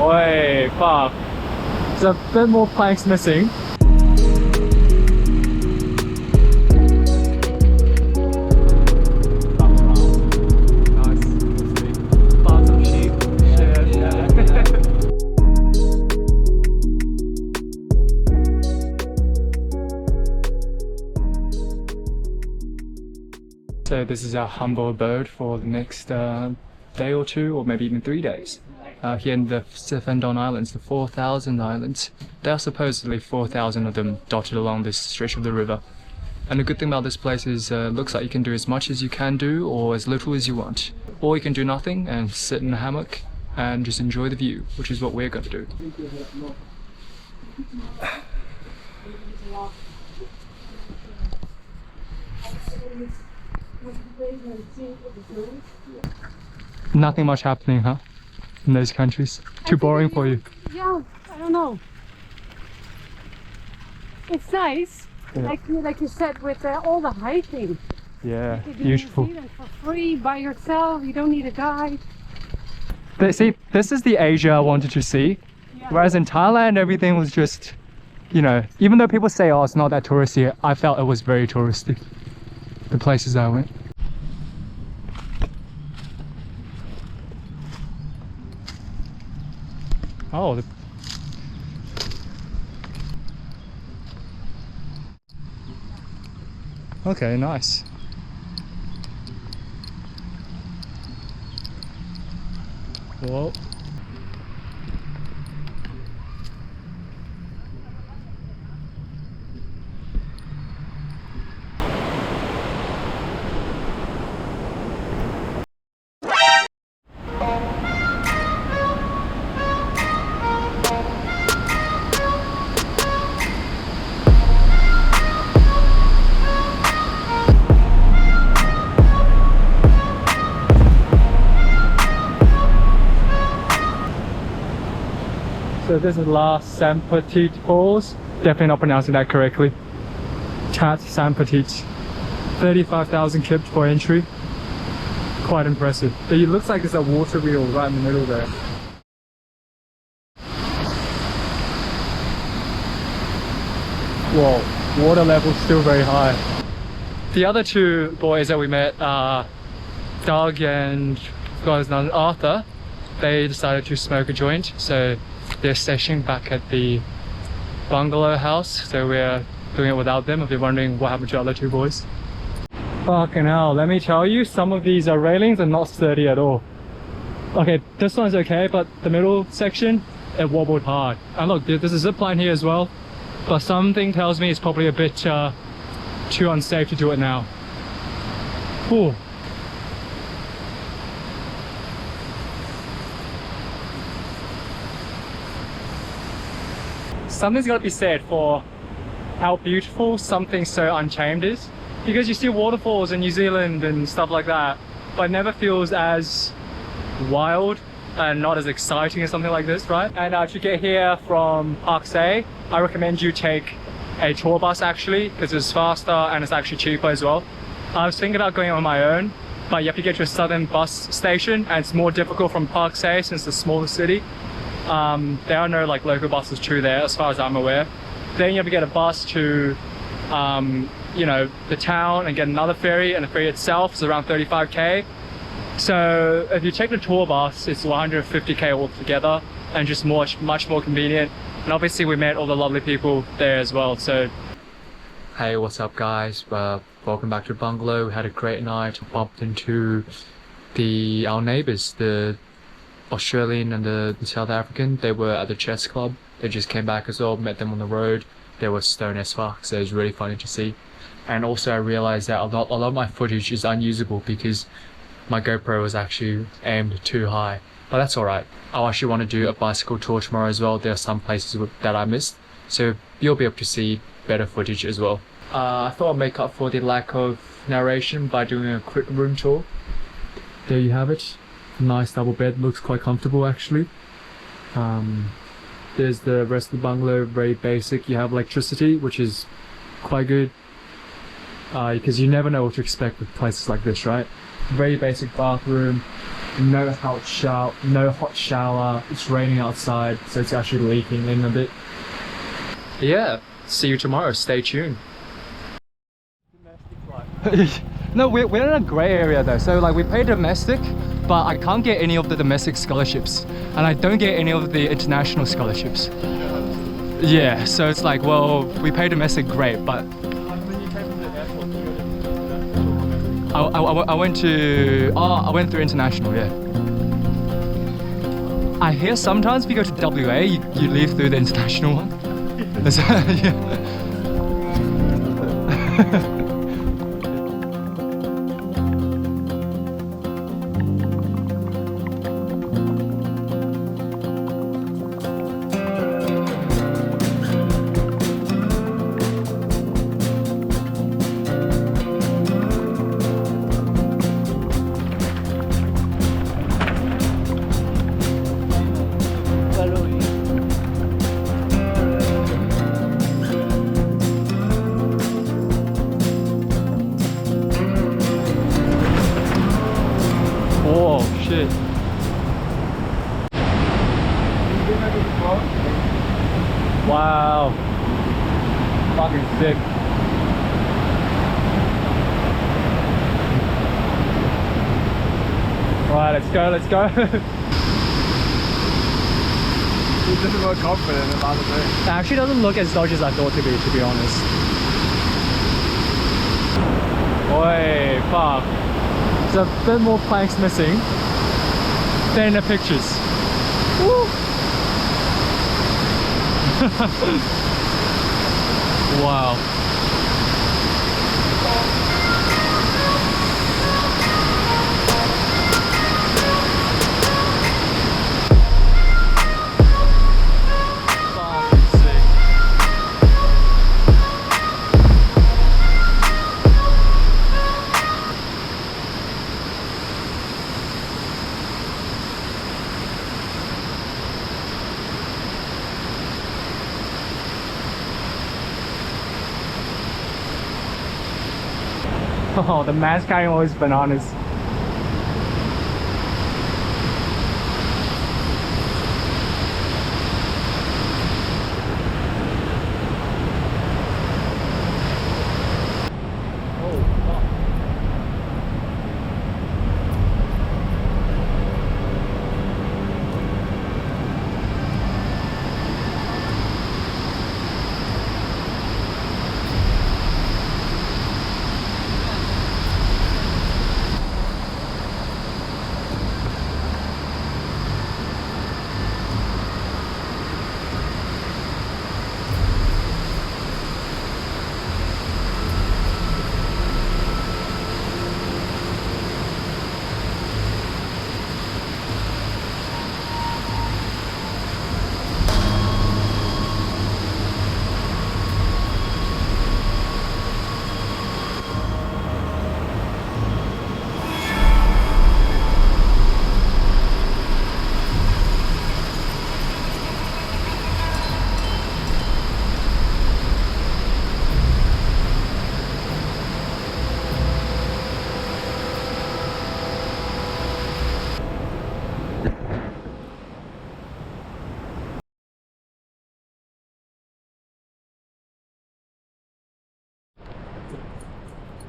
Oi, fuck. There's a bit more planks missing. Nice. Found some sheep. Shit, yeah. So this is our humble abode for the next day or two, or maybe even 3 days. Here in the Sifendon Islands, the 4,000 islands. There are supposedly 4,000 of them dotted along this stretch of the river. And the good thing about this place is looks like you can do as much as you can do, or as little as you want. Or you can do nothing and sit in a hammock and just enjoy the view, which is what we're going to do. Nothing much happening, huh? In those countries? Too boring for you? Yeah, I don't know. It's nice, yeah. like you said, with all the hiking. Yeah, you can do beautiful. New Zealand for free, by yourself, you don't need a guide. But see, this is the Asia I wanted to see. Yeah. Whereas in Thailand, everything was just, you know, even though people say, oh, it's not that touristy, I felt it was very touristy. The places I went. Oh, okay, nice. Whoa. So this is La Sampatite Falls. Definitely not pronouncing that correctly. Tat Sampatite. 35,000 kips for entry. Quite impressive. But it looks like there's a water wheel right in the middle there. Whoa, water level's still very high. The other two boys that we met, Doug and Arthur, they decided to smoke a joint. So they're stashing back at the bungalow house, so we're doing it without them. If you're wondering what happened to the other two boys. Fucking hell, let me tell you, some of these railings are not sturdy at all. Okay, this one's okay, but the middle section, it wobbled hard. And look, there's a zip line here as well, but something tells me it's probably a bit too unsafe to do it now. Ooh. Something's got to be said for how beautiful something so untamed is, because you see waterfalls in New Zealand and stuff like that, but it never feels as wild and not as exciting as something like this, right? And to get here from Park Say, I recommend you take a tour bus actually, because it's faster and it's actually cheaper as well. I was thinking about going on my own, but you have to get to a southern bus station, and it's more difficult from Park Say since it's a smaller city. There are no like local buses through there as far as I'm aware. Then you have to get a bus to you know, the town and get another ferry, and the ferry itself is around 35k. So if you take the tour bus, it's 150k altogether, and just much more convenient. And obviously we met all the lovely people there as well. So hey, what's up guys, welcome back to Bungalow. We had a great night. Bumped into our neighbors, the Australian and the South African. They were at the chess club. They just came back as well, met them on the road. They were stoned as fuck, so it was really funny to see. And also I realized that a lot of my footage is unusable because my GoPro was actually aimed too high, but that's alright. I actually want to do a bicycle tour tomorrow as well. There are some places that I missed, so you'll be able to see better footage as well. I thought I'd make up for the lack of narration by doing a quick room tour. There you have it. Nice double bed, looks quite comfortable actually. There's the rest of the bungalow, very basic. You have electricity, which is quite good, because you never know what to expect with places like this, right? Very basic bathroom, no hot shower. It's raining outside, so it's actually leaking in a bit. Yeah, see you tomorrow. Stay tuned. No, we're in a grey area though, so like we pay domestic, but I can't get any of the domestic scholarships, and I don't get any of the international scholarships. Yeah, so it's like, well, we pay domestic, great, but When you came from the airport, you I went through international, yeah. I hear sometimes if you go to WA, you leave through the international one. Yeah. Oh shit. Wow. Fucking sick. Alright, let's go, let's go. He's just more confident about the thing. It actually doesn't look as dodgy as I thought to be honest. Oi, fuck. There's a bit more planks missing than in the pictures. Woo. Wow. Fucking sick. Oh, the man's carrying all his bananas.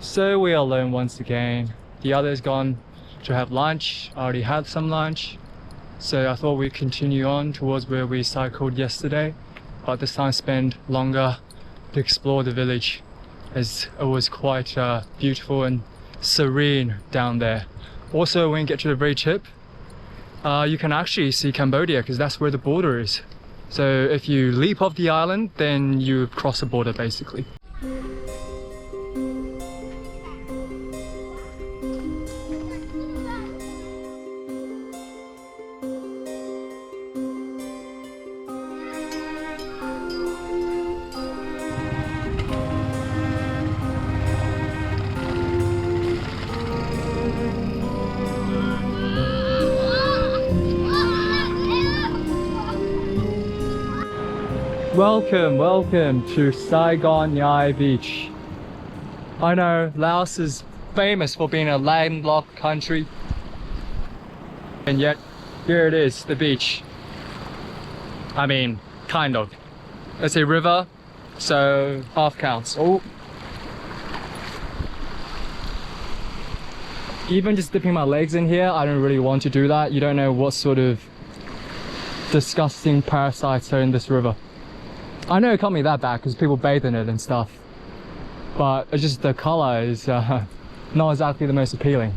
So we are alone once again. The other's gone to have lunch. I already had some lunch. So I thought we'd continue on towards where we cycled yesterday, but this time spend longer to explore the village, as it was quite beautiful and serene down there. Also, when you get to the very tip, you can actually see Cambodia, because that's where the border is. So if you leap off the island, then you cross the border basically. Welcome to Saigon Yai Beach. I know Laos is famous for being a landlocked country, And yet, here it is, the beach. I mean, kind of. It's a river, so half counts. Oh. Even just dipping my legs in here, I don't really want to do that. You don't know what sort of disgusting parasites are in this river. I know it can't be that bad because people bathe in it and stuff, but it's just the color is not exactly the most appealing.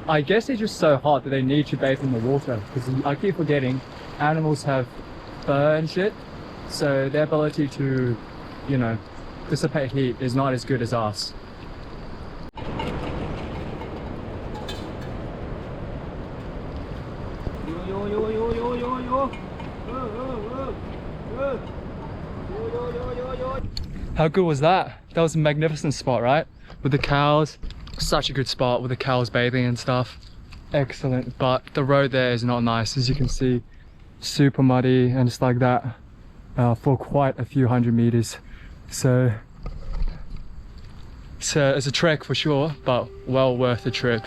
I guess it's just so hot that they need to bathe in the water, because I keep forgetting animals have fur and shit, so their ability to, you know, dissipate heat is not as good as us. How good was that? That was a magnificent spot, right? With the cows. Such a good spot with the cows bathing and stuff. Excellent, but the road there is not nice, as you can see. Super muddy and just like that for quite a few hundred meters. So it's a trek for sure, but well worth the trip.